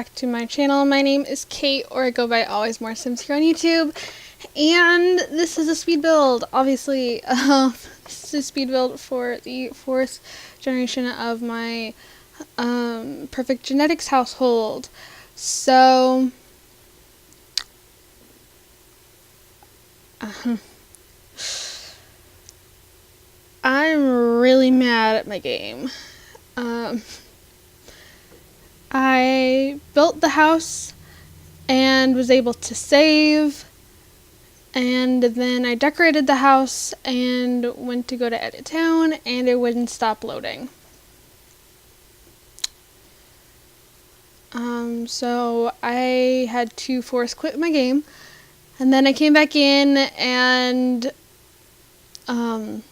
back to my channel. My name is Kate, or I go by Always More Sims here on YouTube, and this is a speed build. Obviously, this is a speed build for the 4th generation of my perfect genetics household. So, I'm really mad at my game. I built the house and was able to save, and then I decorated the house and went to go to Edit Town, and it wouldn't stop loading. So I had to force quit my game, and then I came back in and I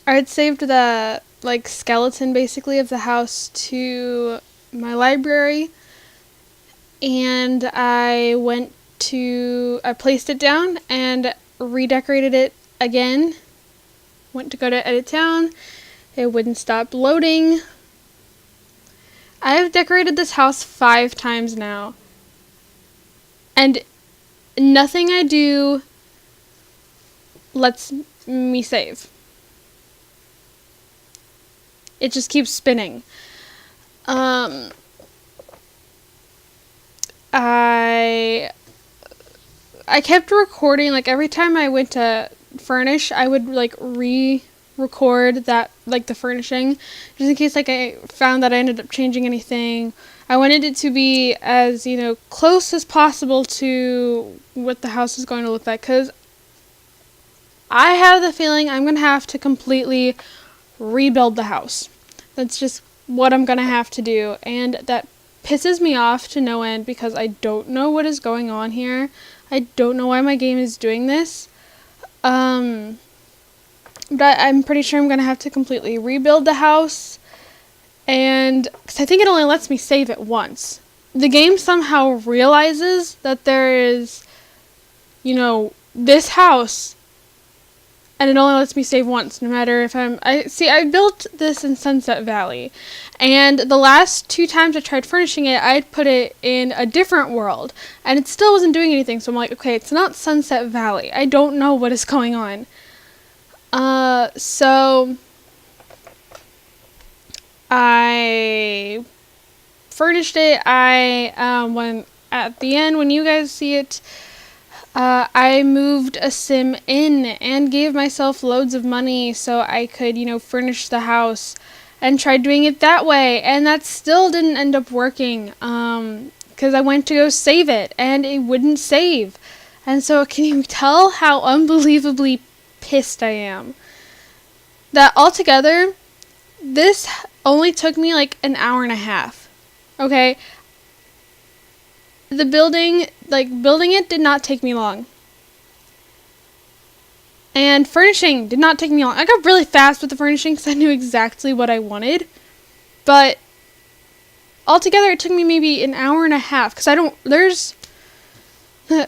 had saved the skeleton basically of the house to my library, and I placed it down and redecorated it again. Went to go to Edit Town. It wouldn't stop loading. I have decorated this house 5 times now, and nothing I do lets me save. It just keeps spinning. I kept recording, every time I went to furnish, I would re-record that, the furnishing, just in case I found that I ended up changing anything. I wanted it to be as, close as possible to what the house is going to look like, because I have the feeling I'm going to have to completely rebuild the house. That's just what I'm going to have to do, and that pisses me off to no end because I don't know what is going on here. I don't know why my game is doing this. But I'm pretty sure I'm going to have to completely rebuild the house, and because I think it only lets me save it once. The game somehow realizes that there is, this house, and it only lets me save once, no matter if I built this in Sunset Valley, and the last 2 times I tried furnishing it, I'd put it in a different world, and it still wasn't doing anything, so I'm like, okay, it's not Sunset Valley. I don't know what is going on. So I furnished it. When at the end, when you guys see it, I moved a sim in and gave myself loads of money so I could, furnish the house, and tried doing it that way, and that still didn't end up working, because I went to go save it, and it wouldn't save. And so can you tell how unbelievably pissed I am? That altogether, this only took me an hour and a half. Okay? The building it did not take me long. And furnishing did not take me long. I got really fast with the furnishing because I knew exactly what I wanted. But altogether, it took me maybe an hour and a half. Because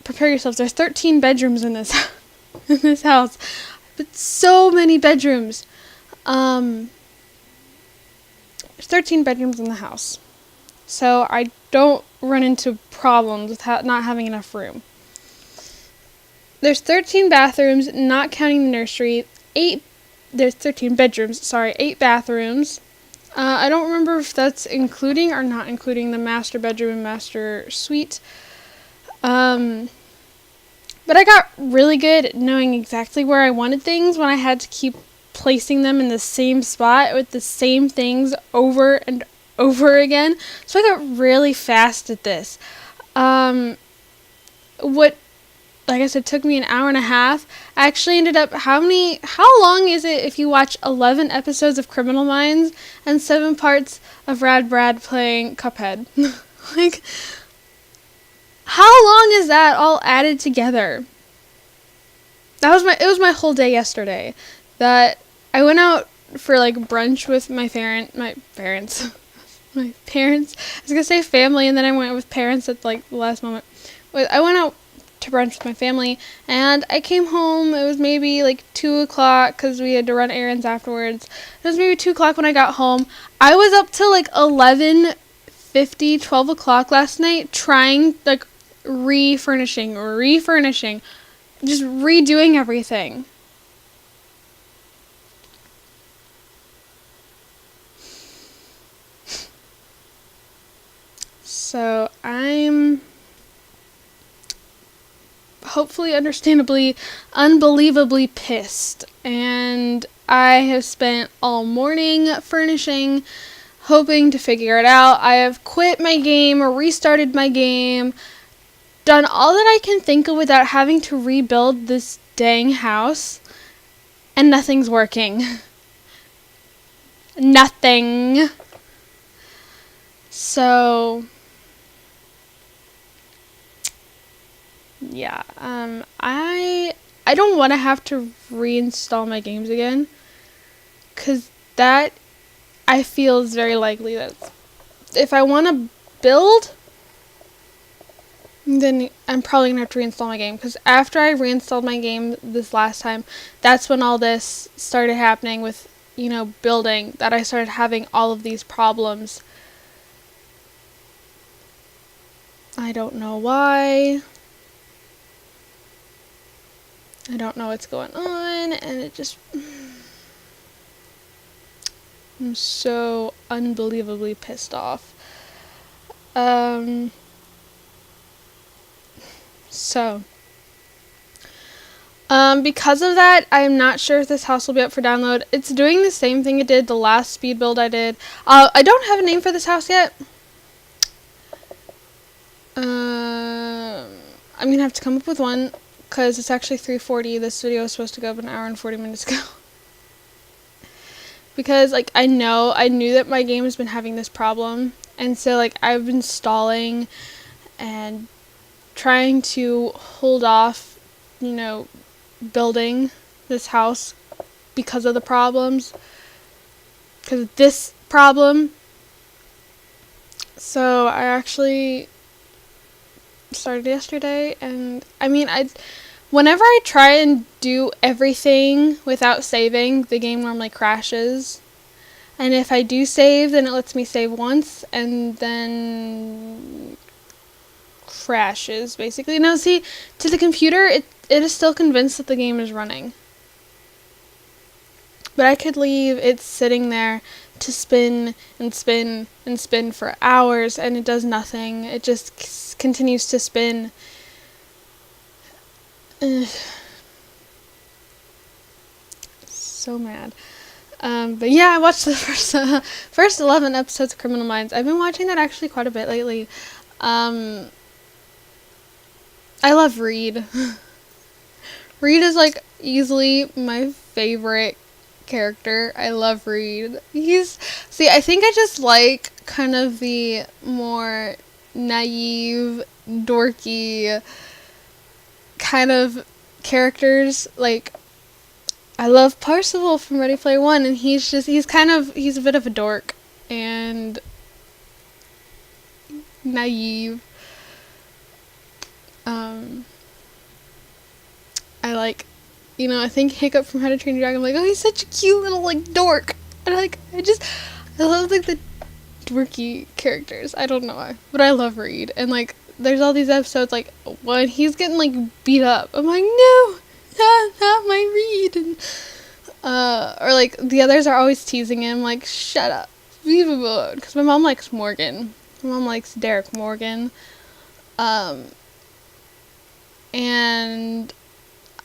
prepare yourselves, there's 13 bedrooms in this, in this house. But so many bedrooms. There's 13 bedrooms in the house. So I don't run into problems with not having enough room. There's 13 bathrooms, not counting the nursery. There's 13 bedrooms, 8 bathrooms. I don't remember if that's including or not including the master bedroom and master suite. But I got really good at knowing exactly where I wanted things when I had to keep placing them in the same spot with the same things over and over again. So I got really fast at this. Like I said, took me an hour and a half. I actually ended up, how long is it if you watch 11 episodes of Criminal Minds and 7 parts of Rad Brad playing Cuphead? How long is that all added together? It was my whole day yesterday. That I went out for brunch with my parents. My parents. I was gonna say family, and then I went with parents at the last moment. I went out to brunch with my family, and I came home. It was maybe 2 o'clock because we had to run errands afterwards. It was maybe 2 o'clock when I got home. I was up till 11:30 11:50, 12 o'clock last night trying, like, refurnishing, just redoing everything. So I'm hopefully, understandably, unbelievably pissed. And I have spent all morning furnishing, hoping to figure it out. I have quit my game, restarted my game, done all that I can think of without having to rebuild this dang house, and nothing's working. Nothing. So yeah, I don't want to have to reinstall my games again, because that, I feel, is very likely that if I want to build, then I'm probably going to have to reinstall my game, because after I reinstalled my game this last time, that's when all this started happening with, building, that I started having all of these problems. I don't know why. I don't know what's going on, and it just... I'm so unbelievably pissed off. Because of that, I'm not sure if this house will be up for download. It's doing the same thing it did the last speed build I did. I don't have a name for this house yet. I'm gonna have to come up with one, because it's actually 3:40. This video was supposed to go up an hour and 40 minutes ago. Because, I knew that my game has been having this problem, and so, I've been stalling and trying to hold off, building this house because of the problems, because of this problem. So I actually started yesterday, and whenever I try and do everything without saving, the game normally crashes. And if I do save, then it lets me save once, and then crashes, basically. Now, see, to the computer, it is still convinced that the game is running. But I could leave it sitting there to spin and spin and spin for hours, and it does nothing. It just continues to spin. Ugh. So mad. But yeah, I watched the first 11 episodes of Criminal Minds. I've been watching that actually quite a bit lately. I love Reed. Reed is easily my favorite character. I love Reed. I think I just like kind of the more naive, dorky kind of characters. I love Parzival from Ready Player One, and he's a bit of a dork and naive. I think Hiccup from How to Train Your Dragon, I'm oh, he's such a cute little, dork. And, I love, the dorky characters. I don't know why. But I love Reed. And, there's all these episodes, when he's getting, beat up. I'm no, not my Reed. And, or, the others are always teasing him, shut up. Leave him alone. Because my mom likes Morgan. My mom likes Derek Morgan. And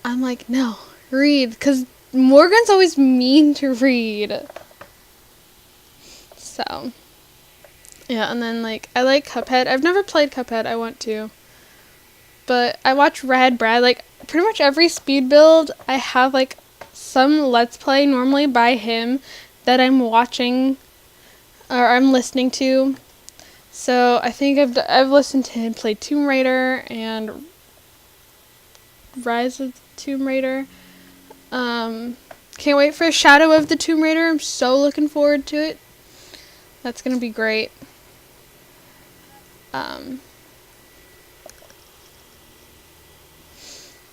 I'm no, Reed, because Morgan's always mean to Reed. So, yeah, and then, I like Cuphead. I've never played Cuphead. I want to. But I watch Rad Brad. Pretty much every speed build, I have, some Let's Play normally by him that I'm watching or I'm listening to. So, I think I've listened to him play Tomb Raider and Rise of the Tomb Raider. Can't wait for Shadow of the Tomb Raider. I'm so looking forward to it. That's gonna be great. But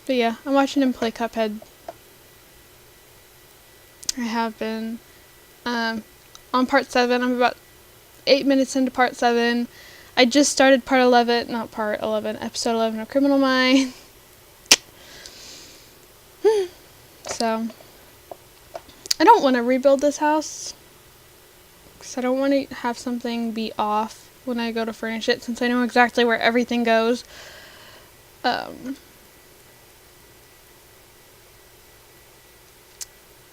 yeah, I'm watching him play Cuphead. I have been. On part 7, I'm about 8 minutes into part 7. I just started episode 11 of Criminal Minds. So, I don't want to rebuild this house, because I don't want to have something be off when I go to furnish it, since I know exactly where everything goes. I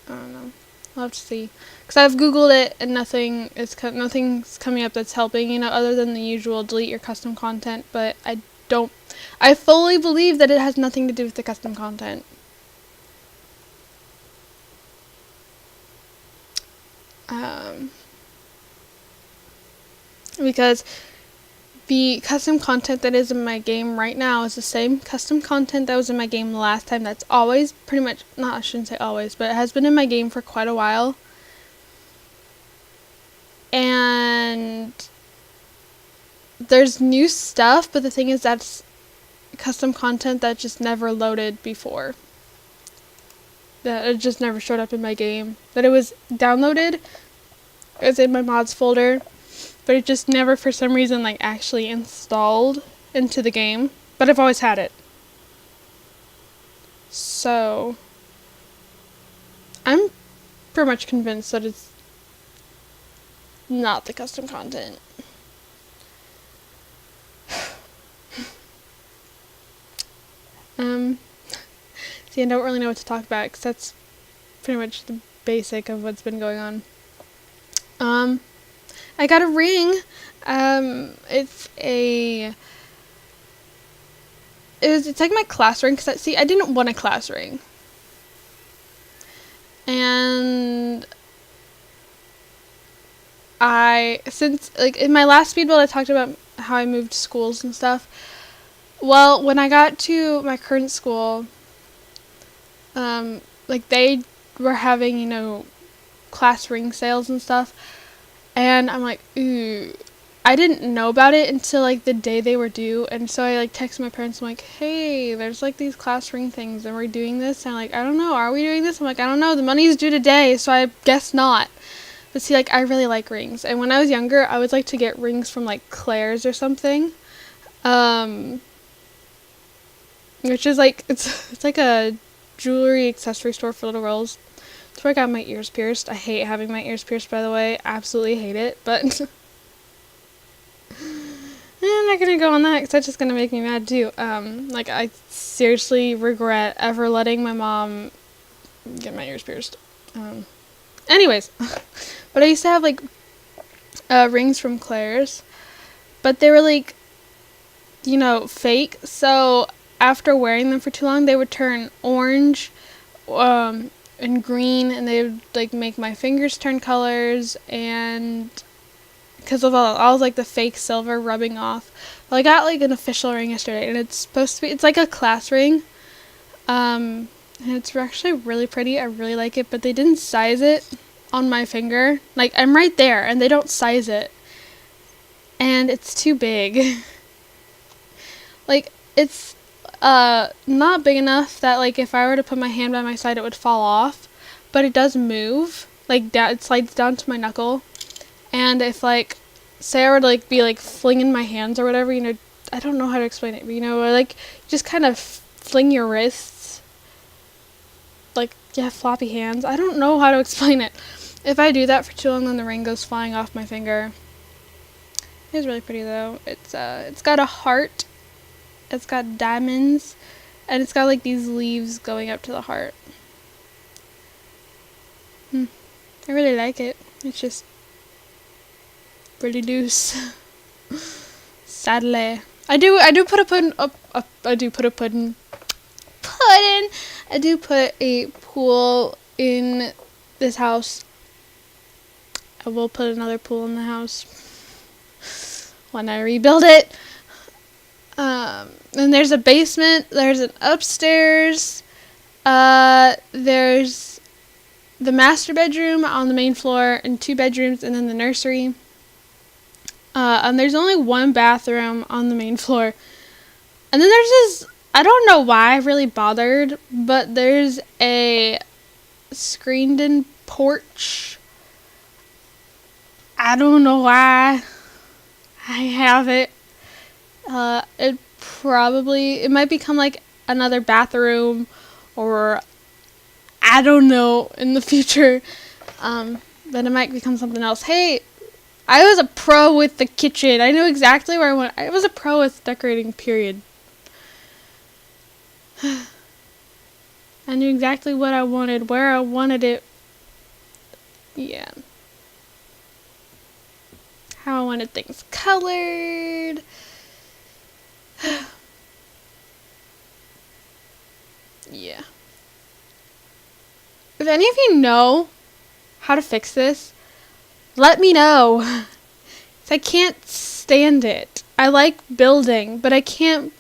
don't know. I'll have to see. Because I've Googled it and nothing's coming up that's helping, other than the usual delete your custom content. But I fully believe that it has nothing to do with the custom content. Because the custom content that is in my game right now is the same custom content that was in my game last time. That's always pretty much, I shouldn't say always, but it has been in my game for quite a while. And there's new stuff, but the thing is that's custom content that just never loaded before. That it just never showed up in my game. That it was downloaded, it was in my mods folder, but it just never for some reason actually installed into the game. But I've always had it. So I'm pretty much convinced that it's not the custom content. See, I don't really know what to talk about, because that's pretty much the basic of what's been going on. I got a ring. It's like my class ring, because I didn't want a class ring. And since in my last speed build I talked about how I moved schools and stuff. Well, when I got to my current school, they were having, class ring sales and stuff. And I'm like, ooh. I didn't know about it until, the day they were due. And so I, texted my parents. I'm like, hey, there's, these class ring things. And we're doing this. And I'm like, I don't know. Are we doing this? I'm like, I don't know. The money's due today. So I guess not. But see, I really like rings. And when I was younger, I would like to get rings from, Claire's or something. Which is, it's like a jewelry accessory store for little girls. That's where I got my ears pierced. I hate having my ears pierced, by the way. Absolutely hate it. But I'm not gonna go on that, because that's just gonna make me mad, too. I seriously regret ever letting my mom get my ears pierced. Anyways. But I used to have, rings from Claire's. But they were, fake. So after wearing them for too long, they would turn orange, and green, and they would make my fingers turn colors, and because of all the fake silver rubbing off. Well, I got an official ring yesterday, and it's supposed to be, it's like a class ring, and it's actually really pretty. I really like it, but they didn't size it on my finger. I'm right there, and they don't size it, and it's too big. It's not big enough that if I were to put my hand by my side, it would fall off, but it does move. It slides down to my knuckle, and if say I were to be flinging my hands or whatever, I don't know how to explain it, but you just kind of fling your wrists, you have floppy hands. I don't know how to explain it. If I do that for too long, then the ring goes flying off my finger. It's really pretty though. It's got a heart. It's got diamonds, and it's got these leaves going up to the heart. I really like it. It's just really loose. Sadly, I do put a pudding up. I do put a pudding. I do put a pool in this house. I will put another pool in the house when I rebuild it. And there's a basement, there's an upstairs, there's the master bedroom on the main floor, and 2 bedrooms, and then the nursery. And there's only 1 bathroom on the main floor. And then there's this, I don't know why I really bothered, but there's a screened-in porch. I don't know why I have it. It might become like another bathroom, or I don't know in the future. But it might become something else. Hey, I was a pro with the kitchen. I knew exactly where I went. I was a pro with decorating, period. I knew exactly what I wanted, where I wanted it. Yeah. How I wanted things colored. Yeah. If any of you know how to fix this, let me know. 'Cause I can't stand it. I like building, but I can't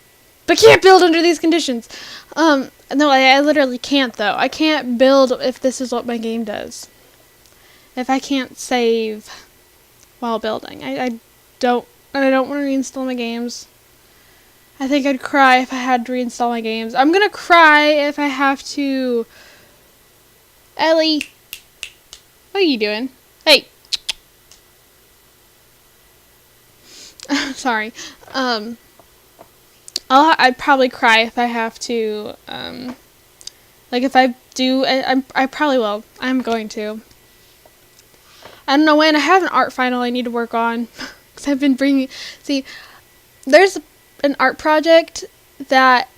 build under these conditions. No, I literally can't though. I can't build if this is what my game does. If I can't save while building. I don't want to reinstall my games. I think I'd cry if I had to reinstall my games. I'm gonna cry if I have to. Ellie, what are you doing? Hey. Sorry. I'd probably cry if I have to. Like if I do, I probably will. I'm going to. I don't know when. I have an art final I need to work on. Because I've been bringing. See, there's an art project that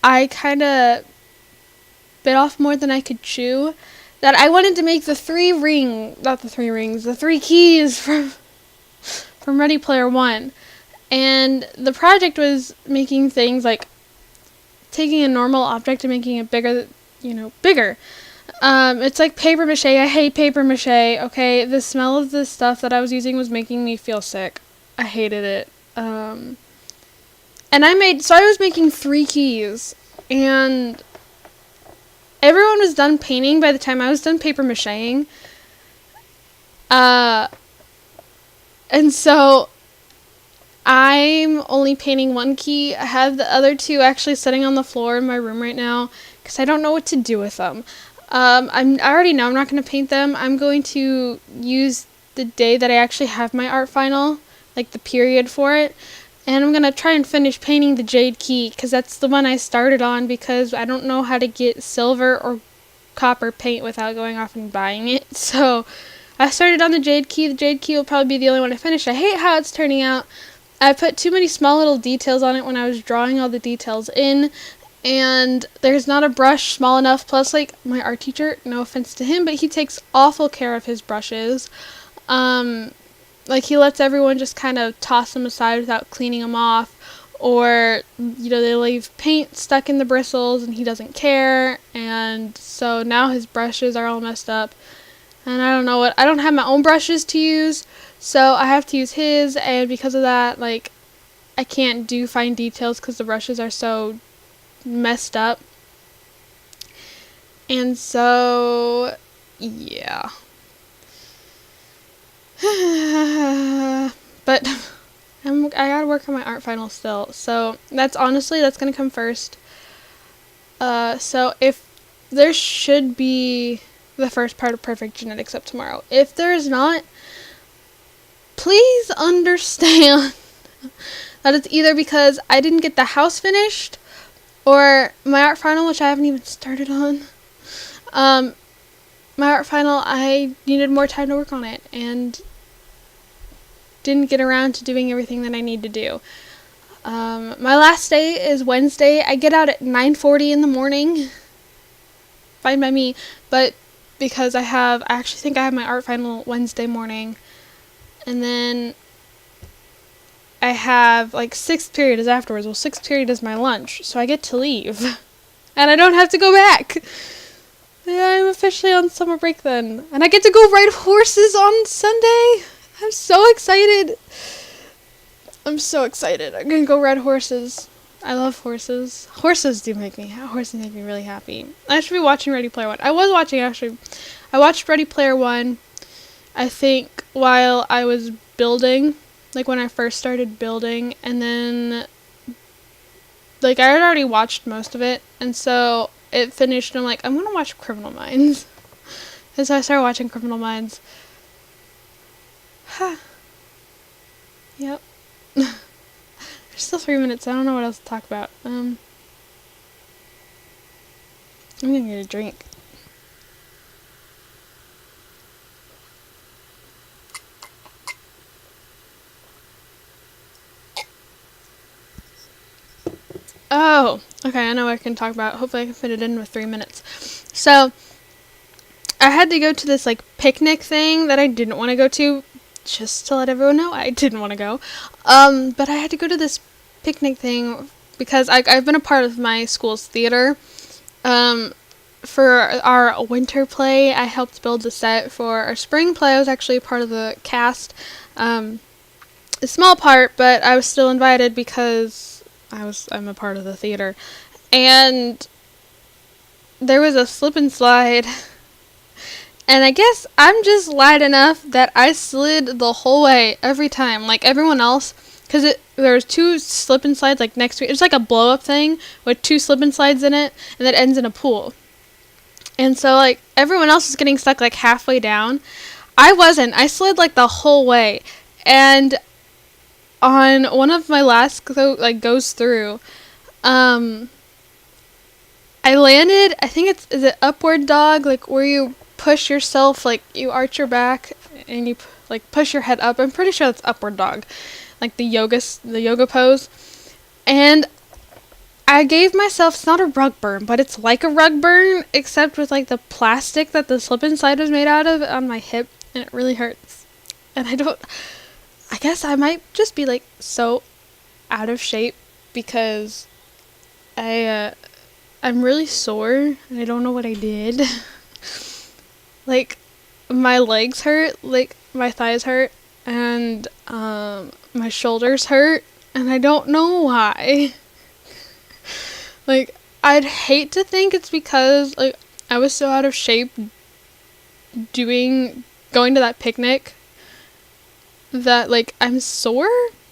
I kind of bit off more than I could chew. That I wanted to make the three keys from Ready Player One. And the project was making things like taking a normal object and making it bigger. It's like paper mache. I hate paper mache. Okay, the smell of the stuff that I was using was making me feel sick. I hated it. And I was making 3 keys, and everyone was done painting by the time I was done paper macheing. And so I'm only painting 1 key. I have the other 2 actually sitting on the floor in my room right now because I don't know what to do with them. I already know I'm not going to paint them. I'm going to use the day that I actually have my art final, like the period for it, and I'm going to try and finish painting the jade key because that's the one I started on because I don't know how to get silver or copper paint without going off and buying it. So I started on the jade key. The jade key will probably be the only one I finish. I hate how it's turning out. I put too many small little details on it when I was drawing all the details in, and there's not a brush small enough. Plus, like, my art teacher, no offense to him, but he takes awful care of his brushes. Like, he lets everyone just kind of toss them aside without cleaning them off, or, they leave paint stuck in the bristles and he doesn't care, and so now his brushes are all messed up. And I don't have my own brushes to use, so I have to use his, and because of that, like, I can't do fine details because the brushes are so messed up. And so, yeah. But I gotta work on my art final still, so that's gonna come first. So if there should be the first part of Perfect Genetics up tomorrow. If there is not, please understand that it's either because I didn't get the house finished or my art final, which I haven't even started on. My art final, I needed more time to work on it and didn't get around to doing everything that I need to do. My last day is Wednesday. I get out at 9:40 in the morning. Fine by me, but because I actually think I have my art final Wednesday morning, and then I have, like, 6th period is afterwards. Well, 6th period is my lunch, so I get to leave. And I don't have to go back. Yeah, I'm officially on summer break then. And I get to go ride horses on Sunday. I'm so excited. I'm gonna go ride horses. I love horses. Horses make me really happy. I should be watching Ready Player One. I watched Ready Player One, I think, while I was building, like when I first started building, and then, like, I had already watched most of it, and so it finished, and I'm like, I'm gonna watch Criminal Minds. And so I started watching Criminal Minds. Yep. There's still 3 minutes. I don't know what else to talk about. I'm gonna get a drink. Oh, okay, I know what I can talk about. Hopefully I can fit it in with 3 minutes. So, I had to go to this, like, picnic thing that I didn't want to go to, just to let everyone know I didn't want to go. But I had to go to this picnic thing because I've been a part of my school's theater. For our winter play, I helped build the set. For our spring play, I was actually a part of the cast. A small part, but I was still invited because I'm a part of the theater. And there was a slip and slide. And I guess I'm just light enough that I slid the whole way every time, like everyone else. Because there was 2 slip and slides like next to it. It's like a blow up thing with 2 slip and slides in it, and that ends in a pool. And so like everyone else was getting stuck like halfway down. I wasn't. I slid like the whole way. And on one of my last goes through, I landed. I think is it upward dog, like where you push yourself, like you arch your back and you like push your head up. I'm pretty sure that's upward dog, like the yoga pose. And I gave myself, it's not a rug burn, but it's like a rug burn, except with like the plastic that the slip and slide was made out of on my hip, and it really hurts. And I guess I might just be like so out of shape because I'm really sore and I don't know what I did. Like my legs hurt, like my thighs hurt, and my shoulders hurt, and I don't know why. Like I'd hate to think it's because like I was so out of shape going to that picnic that like I'm sore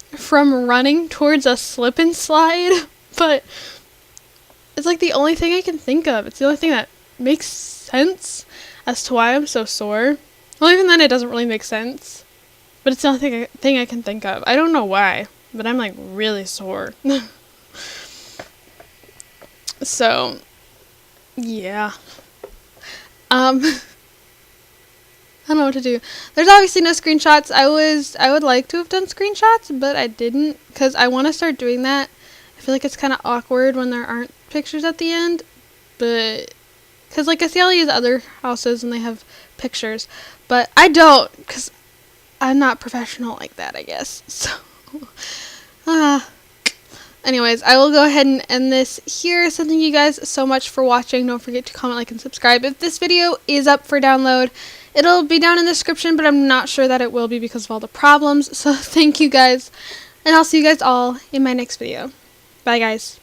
from running towards a slip and slide, but it's like the only thing I can think of. It's the only thing that makes sense as to why I'm so sore. Well, even then it doesn't really make sense, but it's the only thing I can think of. I don't know why, but I'm like really sore. So, yeah. I don't know what to do. There's obviously no screenshots. I would like to have done screenshots, but I didn't because I want to start doing that. I feel like it's kind of awkward when there aren't pictures at the end, but because like I see all these other houses and they have pictures, but I don't because I'm not professional like that, I guess. So, anyways, I will go ahead and end this here. So thank you guys so much for watching. Don't forget to comment, like, and subscribe. If this video is up for download, it'll be down in the description, but I'm not sure that it will be because of all the problems. So thank you guys, and I'll see you guys all in my next video. Bye, guys.